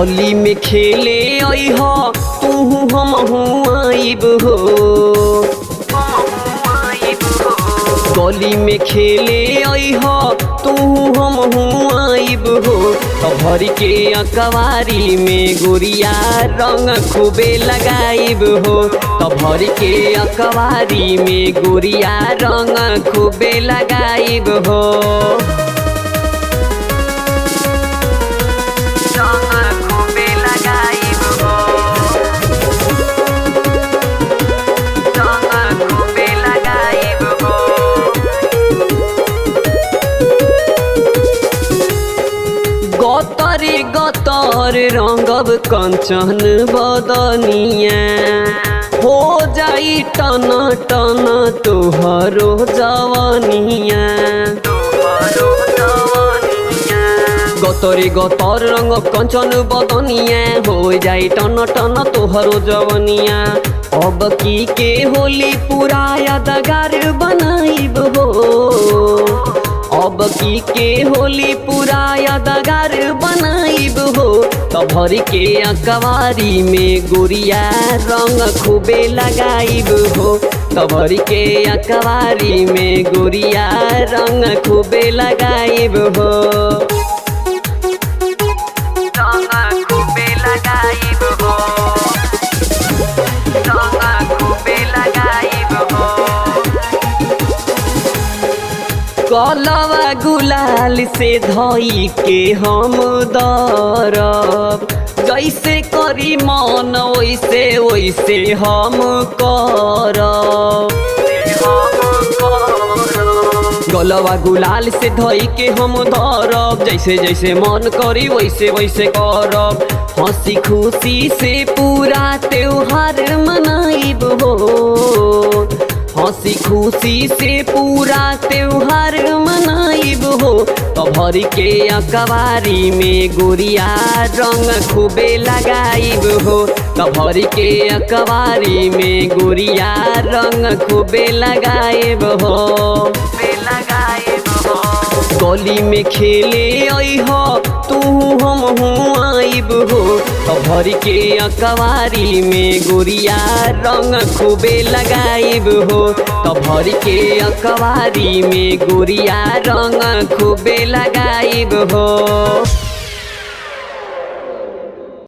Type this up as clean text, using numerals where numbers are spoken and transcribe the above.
गली में खेले अइह तू हमहू आइब हो। गली में खेले अइह तू हमहू आइब हो। भर के अकवारी में गोरिया रंग खूबे लगाइब हो। भर के अकवारी में गोरिया रंग खूबे लगाइब हो। गतरे गतर रंगब कंचन बदनिया हो जाई टन टन तोहरो जवनिया। गतरे गतर रंग कंचन बदनिया हो जाई टन टन तोहरो जवनिया। अब की के होली पूरा यादगार बनाइब हो। अब की के होली पूरा यादगार बनाइब हो। भर के अकवारी में गोरिया रंग खूबे लगाइब हो। भर के अकवारी में गोरिया रंग खूबे लगाइब हो। रंग खूबे लगाइब हो। रंग खूबे लगाइब हो। कलवा गुलाल से धोई के हम दरब जैसे करी मन वैसे वैसे हम करब। गलवा गुलाल से धोई के हम धरब जैसे जैसे मन करी वैसे वैसे करब। हंसी खुशी से पूरा त्योहार मनाइब हो। हंसी खुशी से पूरा त्योहार मनाइब हो। भर के अकवारी में गोरिया रंग खूबे लगाइब हो। भर के अकवारी में गोरिया रंग खूबे लगाइब हो। गली में खेले अइह तू हमहू आइब हो। भर के अकवारी में गोरिया रंग खूबे लगाइब हो। भर के अकवारी में गोरिया रंग खूबे लगाइब हो।